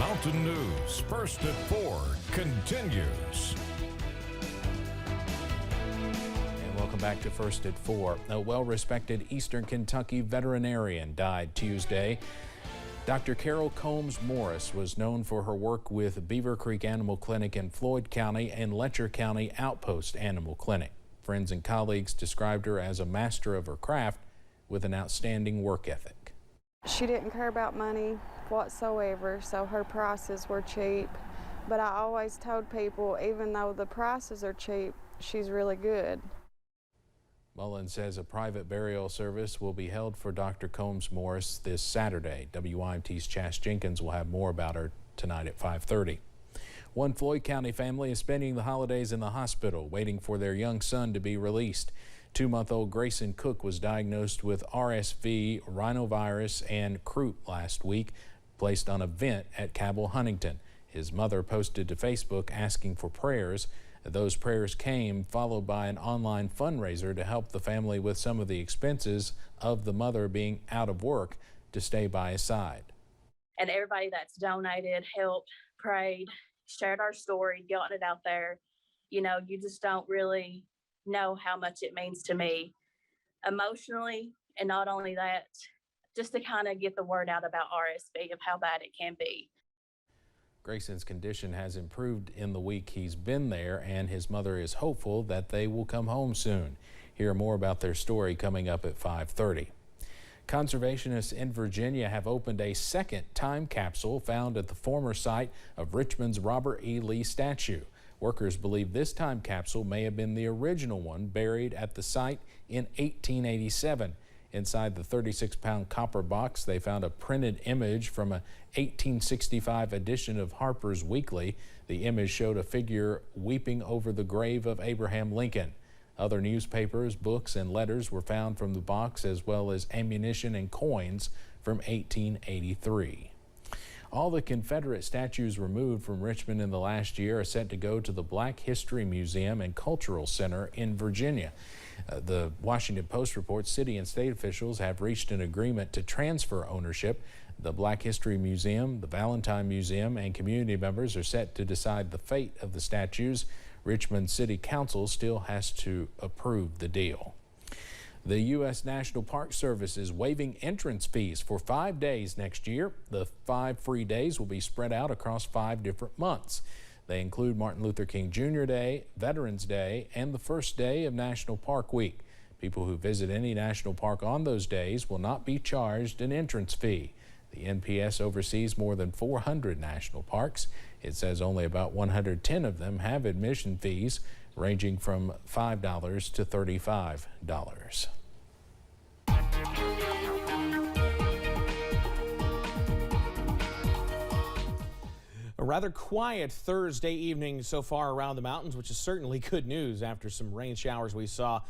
Mountain News First at 4 continues. And welcome back to First at 4. A well-respected Eastern Kentucky veterinarian died Tuesday. Dr. Carol Combs Morris was known for her work with Beaver Creek Animal Clinic in Floyd County and Letcher County Outpost Animal Clinic. Friends and colleagues described her as a master of her craft with an outstanding work ethic. She didn't care about money whatsoever, so her prices were cheap. But I always told people, even though the prices are cheap, she's really good. Mullen says a private burial service will be held for Dr. Combs Morris this Saturday. WYMT's Chas Jenkins will have more about her tonight at 5:30. One Floyd County family is spending the holidays in the hospital waiting for their young son to be released. 2-month-old Grayson Cook was diagnosed with RSV, rhinovirus, and croup last week, placed on a vent at Cabell Huntington. His mother posted to Facebook asking for prayers. Those prayers came followed by an online fundraiser to help the family with some of the expenses of the mother being out of work to stay by his side. And everybody that's donated, helped, prayed, shared our story, gotten it out there. You know, you just don't really know how much it means to me emotionally. And not only that, just to kind of get the word out about RSV, of how bad it can be. Grayson's condition has improved in the week he's been there, and his mother is hopeful that they will come home soon. Hear more about their story coming up at 5:30. Conservationists in Virginia have opened a second time capsule found at the former site of Richmond's Robert E. Lee statue. Workers believe this time capsule may have been the original one buried at the site in 1887. Inside the 36-pound copper box, they found a printed image from a 1865 edition of Harper's Weekly. The image showed a figure weeping over the grave of Abraham Lincoln. Other newspapers, books, and letters were found from the box, as well as ammunition and coins from 1883. All the Confederate statues removed from Richmond in the last year are set to go to the Black History Museum and Cultural Center in Virginia. The Washington Post reports city and state officials have reached an agreement to transfer ownership. The Black History Museum, the Valentine Museum, and community members are set to decide the fate of the statues. Richmond City Council still has to approve the deal. The U.S. National Park Service is waiving entrance fees for 5 days next year. The 5 free days will be spread out across 5 different months. They include Martin Luther King Jr. Day, Veterans Day, and the first day of National Park Week. People who visit any national park on those days will not be charged an entrance fee. The NPS oversees more than 400 national parks. It says only about 110 of them have admission fees ranging from $5 to $35. A rather quiet Thursday evening so far around the mountains, which is certainly good news after some rain showers we saw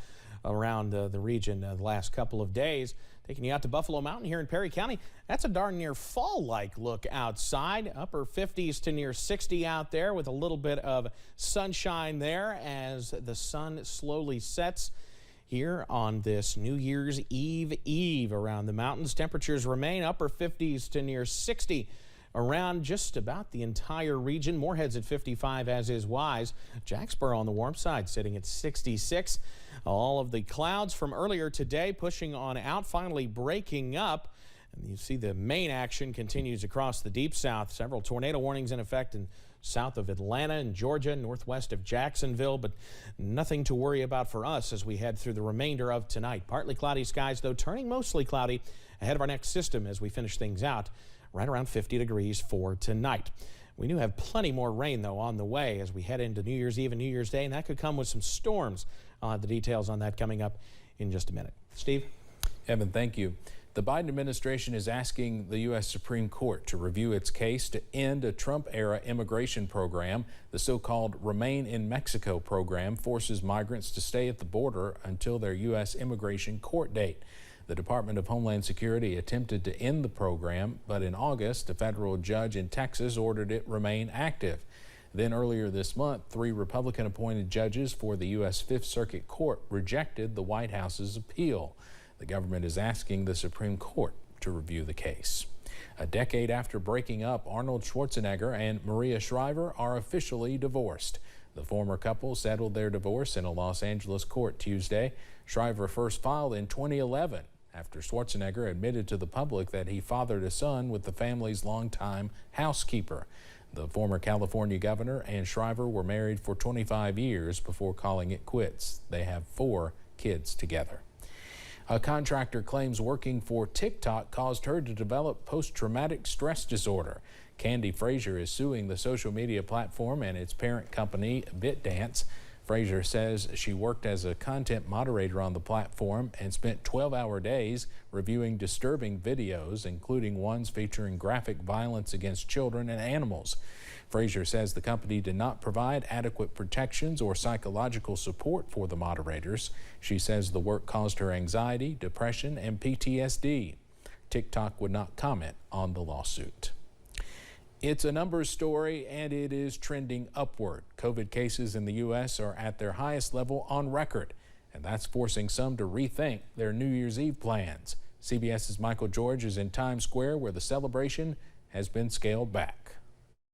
around the region the last couple of days. Taking you out to Buffalo Mountain here in Perry County. That's a darn near fall-like look outside. Upper 50s to near 60 out there with a little bit of sunshine there as the sun slowly sets here on this New Year's Eve around the mountains. Temperatures remain upper 50s to near 60 around just about the entire region. Moorhead's at 55, as is Wise. Jacksboro on the warm side sitting at 66. All of the clouds from earlier today pushing on out, finally breaking up. And you see the main action continues across the deep south. Several tornado warnings in effect in south of Atlanta and Georgia, northwest of Jacksonville, but nothing to worry about for us as we head through the remainder of tonight. Partly cloudy skies, though, turning mostly cloudy ahead of our next system as we finish things out. Right around 50 degrees for tonight. We do have plenty more rain, though, on the way as we head into New Year's Eve and New Year's Day, and that could come with some storms. I'll have the details on that coming up in just a minute. Steve? Evan, thank you. The Biden administration is asking the U.S. Supreme Court to review its case to end a Trump-era immigration program. The so-called Remain in Mexico program forces migrants to stay at the border until their U.S. immigration court date. The Department of Homeland Security attempted to end the program, but in August, a federal judge in Texas ordered it remain active. Then earlier this month, 3 Republican-appointed judges for the U.S. Fifth Circuit Court rejected the White House's appeal. The government is asking the Supreme Court to review the case. A decade after breaking up, Arnold Schwarzenegger and Maria Shriver are officially divorced. The former couple settled their divorce in a Los Angeles court Tuesday. Shriver first filed in 2011 after Schwarzenegger admitted to the public that he fathered a son with the family's longtime housekeeper. The former California governor and Shriver were married for 25 years before calling it quits. They have 4 kids together. A contractor claims working for TikTok caused her to develop post-traumatic stress disorder. Candy Frazier is suing the social media platform and its parent company, BitDance. Frazier says she worked as a content moderator on the platform and spent 12-hour days reviewing disturbing videos, including ones featuring graphic violence against children and animals. Frazier says the company did not provide adequate protections or psychological support for the moderators. She says the work caused her anxiety, depression, and PTSD. TikTok would not comment on the lawsuit. It's a numbers story, and it is trending upward. COVID cases in the U.S. are at their highest level on record, and that's forcing some to rethink their New Year's Eve plans. CBS's Michael George is in Times Square, where the celebration has been scaled back.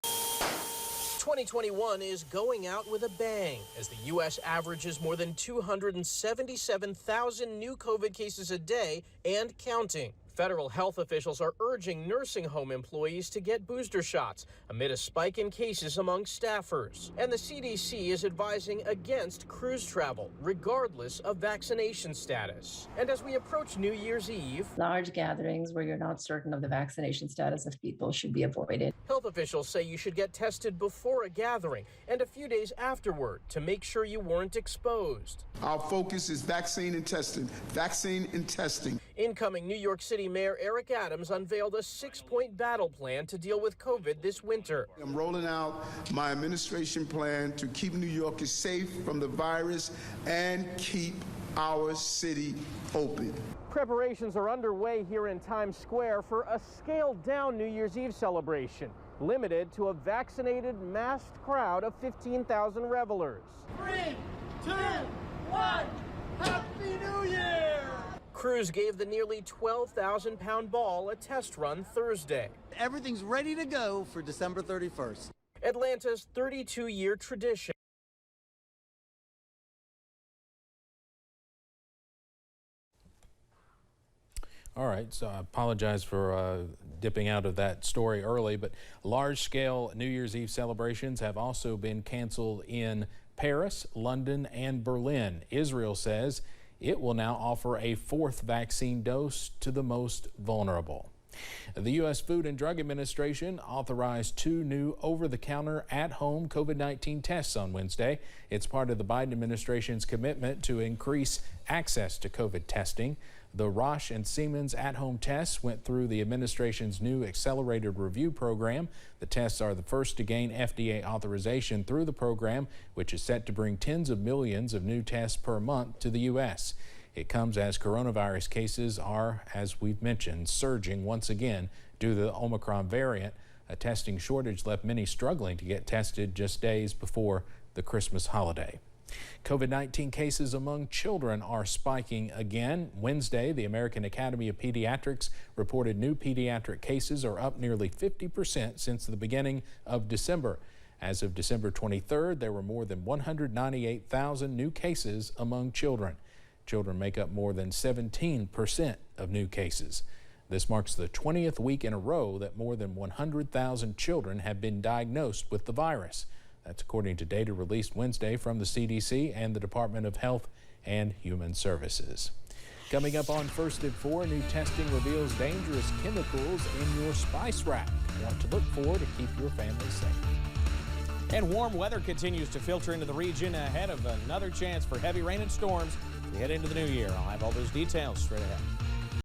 2021 is going out with a bang as the U.S. averages more than 277,000 new COVID cases a day and counting. Federal health officials are urging nursing home employees to get booster shots amid a spike in cases among staffers. And the CDC is advising against cruise travel, regardless of vaccination status. And as we approach New Year's Eve, large gatherings where you're not certain of the vaccination status of people should be avoided. Health officials say you should get tested before a gathering and a few days afterward to make sure you weren't exposed. Our focus is vaccine and testing. Vaccine and testing. Incoming New York City Mayor Eric Adams unveiled a 6-point battle plan to deal with COVID this winter. I'm rolling out my administration plan to keep New Yorkers safe from the virus and keep our city open. Preparations are underway here in Times Square for a scaled-down New Year's Eve celebration, limited to a vaccinated, masked crowd of 15,000 revelers. 3, 2, 1, Happy New Year! Crews gave the nearly 12,000-pound ball a test run Thursday. Everything's ready to go for December 31st. Atlanta's 32-year tradition. All right, so I apologize for dipping out of that story early, but large-scale New Year's Eve celebrations have also been canceled in Paris, London, and Berlin. Israel says it will now offer a 4th vaccine dose to the most vulnerable. The U.S. Food and Drug Administration authorized 2 new over-the-counter at-home COVID-19 tests on Wednesday. It's part of the Biden administration's commitment to increase access to COVID testing. The Roche and Siemens at-home tests went through the administration's new accelerated review program. The tests are the first to gain FDA authorization through the program, which is set to bring tens of millions of new tests per month to the U.S. It comes as coronavirus cases are, as we've mentioned, surging once again due to the Omicron variant. A testing shortage left many struggling to get tested just days before the Christmas holiday. COVID-19 cases among children are spiking again. Wednesday, the American Academy of Pediatrics reported new pediatric cases are up nearly 50% since the beginning of December. As of December 23rd, there were more than 198,000 new cases among children. Children make up more than 17% of new cases. This marks the 20th week in a row that more than 100,000 children have been diagnosed with the virus. That's according to data released Wednesday from the CDC and the Department of Health and Human Services. Coming up on First at 4, new testing reveals dangerous chemicals in your spice rack. What to look for to keep your family safe. And warm weather continues to filter into the region ahead of another chance for heavy rain and storms. We head into the new year. I'll have all those details straight ahead.